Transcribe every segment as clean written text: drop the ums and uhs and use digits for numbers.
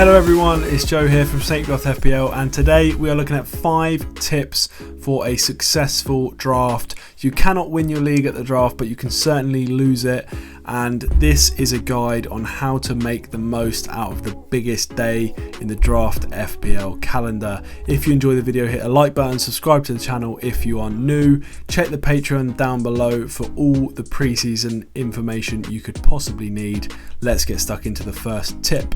Hello everyone, it's Joe here from FPL, and today we are looking at 5 tips for a successful draft. You cannot win your league at the draft, but you can certainly lose it, and this is a guide on how to make the most out of the biggest day in the draft FPL calendar. If you enjoy the video, hit a like button, subscribe to the channel if you are new, check the Patreon down below for all the preseason information you could possibly need. Let's get stuck into the first tip.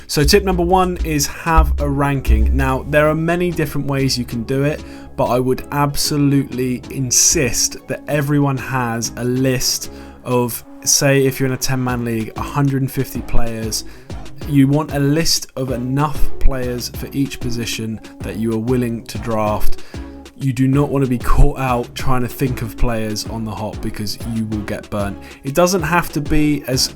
So tip number 1 is have a ranking. Now, there are many different ways you can do it, but I would absolutely insist that everyone has a list of, say if you're in a 10-man league, 150 players. You want a list of enough players for each position that you are willing to draft. You do not want to be caught out trying to think of players on the hop, because you will get burnt. It doesn't have to be as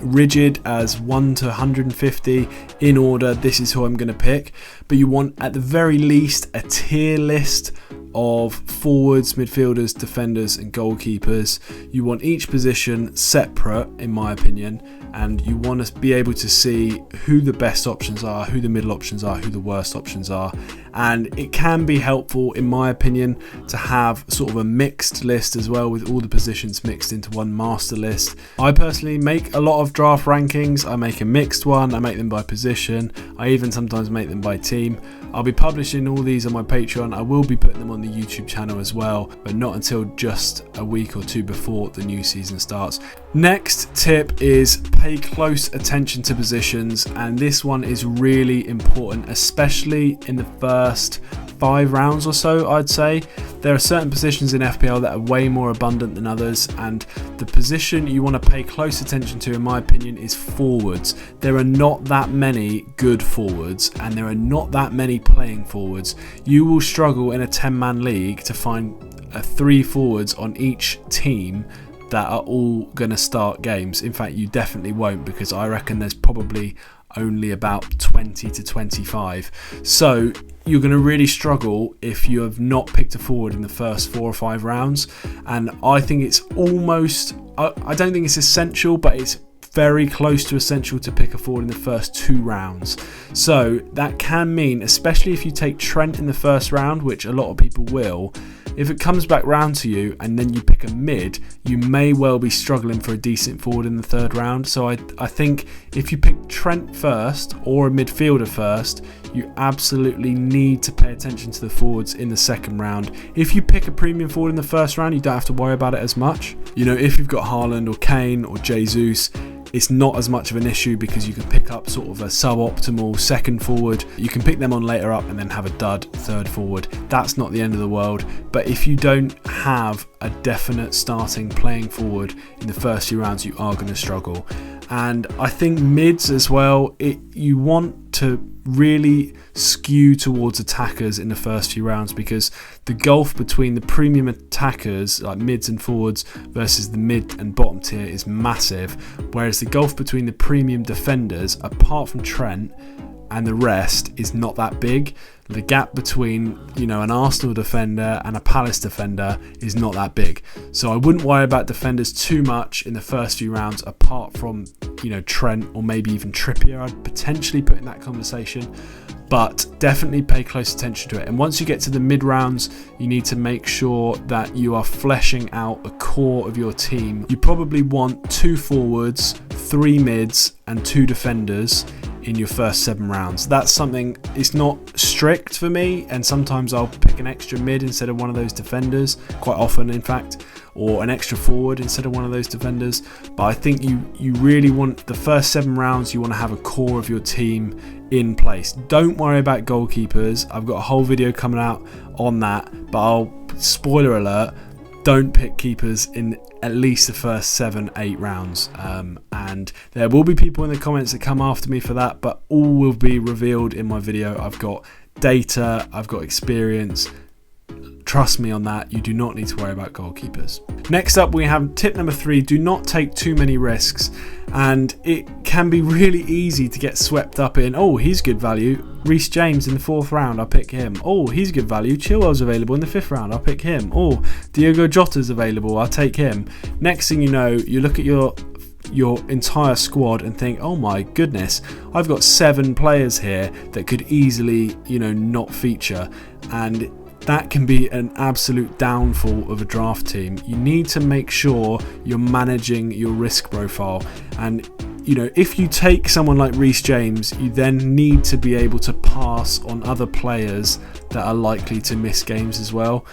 rigid as 1 to 150 in order, this is who I'm going to pick, but you want at the very least a tier list of forwards, midfielders, defenders and goalkeepers. You want each position separate, in my opinion, and you want to be able to see who the best options are, who the middle options are, who the worst options are. And it can be helpful, in my opinion, to have sort of a mixed list as well, with all the positions mixed into one master list. I personally make a lot of draft rankings. I make a mixed one, I make them by position, I even sometimes make them by team. I'll be publishing all these on my Patreon. I will be putting them on the YouTube channel as well, but not until just a week or two before the new season starts. Next tip is pay close attention to positions, and this one is really important, especially in the first 5 rounds or so. I'd say there are certain positions in FPL that are way more abundant than others, and the position you want to pay close attention to, in my opinion, is forwards. There are not that many good forwards, and there are not that many playing forwards. You will struggle in a 10-man league to find 3 forwards on each team that are all going to start games. In fact, you definitely won't, because I reckon there's probably only about 20 to 25. So you're going to really struggle if you have not picked a forward in the first 4 or 5 rounds. And I think it's almost, I don't think it's essential, but it's very close to essential to pick a forward in the first 2 rounds. So that can mean, especially if you take Trent in the first round, which a lot of people will, if it comes back round to you and then you pick a mid, you may well be struggling for a decent forward in the 3rd round. So I think if you pick Trent first or a midfielder first, you absolutely need to pay attention to the forwards in the 2nd round. If you pick a premium forward in the 1st round, you don't have to worry about it as much. You know, if you've got Haaland or Kane or Jesus, it's not as much of an issue, because you can pick up sort of a suboptimal 2nd forward. You can pick them on later up and then have a dud 3rd forward. That's not the end of the world. But if you don't have a definite starting playing forward in the first few rounds, you are going to struggle. And I think mids as well, you want to really skew towards attackers in the first few rounds, because the gulf between the premium attackers like mids and forwards versus the mid and bottom tier is massive, whereas the gulf between the premium defenders, apart from Trent, and the rest is not that big. The gap between, you know, an Arsenal defender and a Palace defender is not that big. So I wouldn't worry about defenders too much in the first few rounds, apart from, you know, Trent or maybe even Trippier. I'd potentially put in that conversation, but definitely pay close attention to it. And once you get to the mid rounds, you need to make sure that you are fleshing out a core of your team. You probably want 2 forwards, 3 mids and 2 defenders in your first 7 rounds. That's something, it's not strict for me, and sometimes I'll pick an extra mid instead of one of those defenders, quite often in fact, or an extra forward instead of one of those defenders. But I think you really want the first 7 rounds, you want to have a core of your team in place. Don't worry about goalkeepers. I've got a whole video coming out on that, but spoiler alert, don't pick keepers in at least the first 7-8 rounds, and there will be people in the comments that come after me for that, but all will be revealed in my video. I've got data, I've got experience. Trust me on that, you do not need to worry about goalkeepers. Next up, we have tip number 3, do not take too many risks. And it can be really easy to get swept up in, oh, he's good value, Reece James in the 4th round, I'll pick him. Oh, he's good value, Chilwell's available in the 5th round, I'll pick him. Oh, Diogo Jota's available, I'll take him. Next thing you know, you look at your your entire squad and think, oh my goodness, I've got 7 players here that could easily, not feature, and that can be an absolute downfall of a draft team. You need to make sure you're managing your risk profile, and if you take someone like Reece James, you then need to be able to pass on other players that are likely to miss games as well.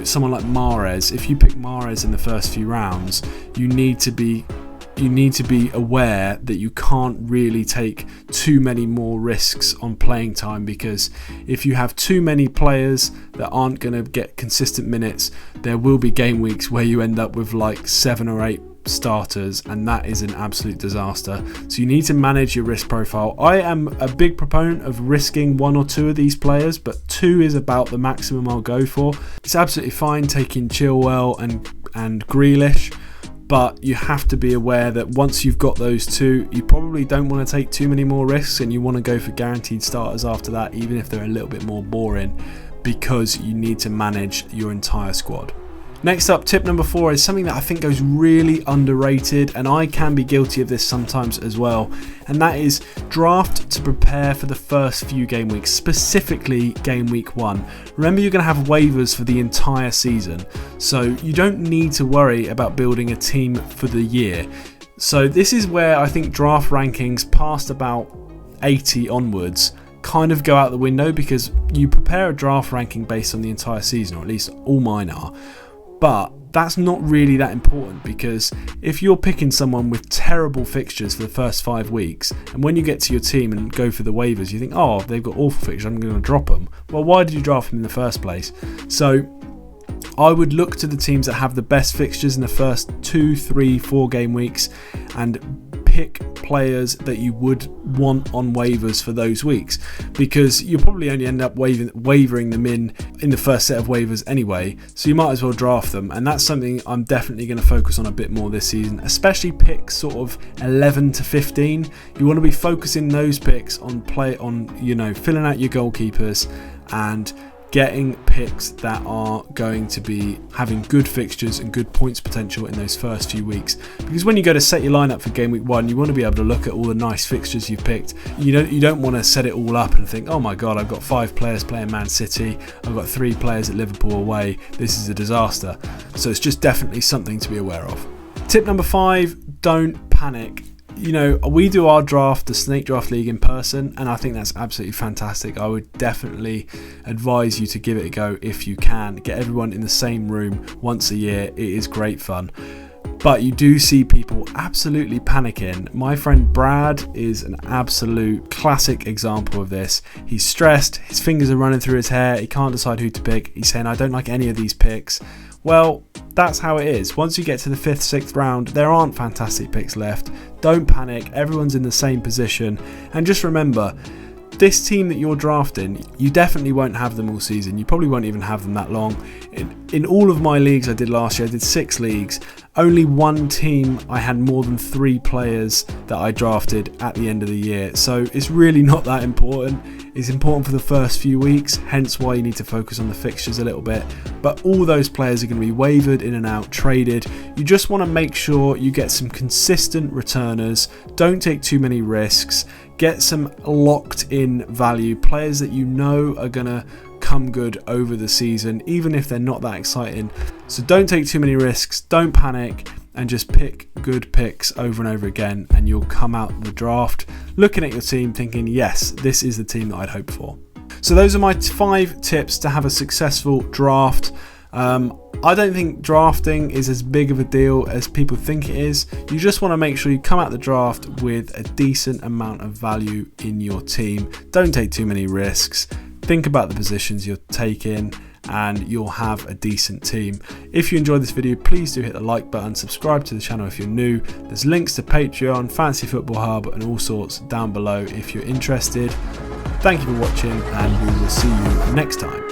Someone like Mahrez, if you pick Mahrez in the first few rounds, you need to be aware that you can't really take too many more risks on playing time, because if you have too many players that aren't going to get consistent minutes, there will be game weeks where you end up with like 7 or 8 starters, and that is an absolute disaster. So you need to manage your risk profile. I am a big proponent of risking 1 or 2 of these players, but 2 is about the maximum I'll go for. It's absolutely fine taking Chilwell and Grealish, but you have to be aware that once you've got those 2, you probably don't want to take too many more risks, and you want to go for guaranteed starters after that, even if they're a little bit more boring, because you need to manage your entire squad. Next up, tip number 4 is something that I think goes really underrated, and I can be guilty of this sometimes as well, and that is draft to prepare for the first few game weeks, specifically game week 1. Remember, you're going to have waivers for the entire season, so you don't need to worry about building a team for the year. So this is where I think draft rankings past about 80 onwards kind of go out the window, because you prepare a draft ranking based on the entire season, or at least all mine are. But that's not really that important, because if you're picking someone with terrible fixtures for the first 5 weeks, and when you get to your team and go for the waivers, you think, oh, they've got awful fixtures, I'm going to drop them. Well, why did you draft them in the first place? So I would look to the teams that have the best fixtures in the first 2, 3, 4 game weeks, and pick players that you would want on waivers for those weeks, because you'll probably only end up wavering them in the first set of waivers anyway, so you might as well draft them. And that's something I'm definitely going to focus on a bit more this season, especially picks sort of 11 to 15. You want to be focusing those picks on filling out your goalkeepers and getting picks that are going to be having good fixtures and good points potential in those first few weeks. Because when you go to set your lineup for game week 1, you want to be able to look at all the nice fixtures you've picked. You don't want to set it all up and think, oh my god, I've got 5 players playing Man City, I've got 3 players at Liverpool away, this is a disaster. So it's just definitely something to be aware of. Tip number 5, don't panic. We do our draft, the Snake Draft League, in person, and I think that's absolutely fantastic. I would definitely advise you to give it a go if you can. Get everyone in the same room once a year. It is great fun. But you do see people absolutely panicking. My friend Brad is an absolute classic example of this. He's stressed, his fingers are running through his hair, he can't decide who to pick. He's saying, I don't like any of these picks. Well, that's how it is. Once you get to the 5th, 6th round, there aren't fantastic picks left. Don't panic, everyone's in the same position. And just remember, this team that you're drafting, you definitely won't have them all season. You probably won't even have them that long. In all of my leagues I did last year, I did 6 leagues. Only one team I had more than 3 players that I drafted at the end of the year. So it's really not that important. It's important for the first few weeks, hence why you need to focus on the fixtures a little bit. But all those players are going to be wavered in and out, traded. You just want to make sure you get some consistent returners. Don't take too many risks. Get some locked in value, players that you know are going to come good over the season, even if they're not that exciting. So don't take too many risks, don't panic, and just pick good picks over and over again, and you'll come out the draft looking at your team thinking, yes, this is the team that I'd hoped for. So those are my 5 tips to have a successful draft. I don't think drafting is as big of a deal as people think it is. You just want to make sure you come out the draft with a decent amount of value in your team. Don't take too many risks. Think about the positions you're taking, and you'll have a decent team. If you enjoyed this video, please do hit the like button, subscribe to the channel if you're new. There's links to Patreon, Fantasy Football Hub and all sorts down below if you're interested. Thank you for watching, and we will see you next time.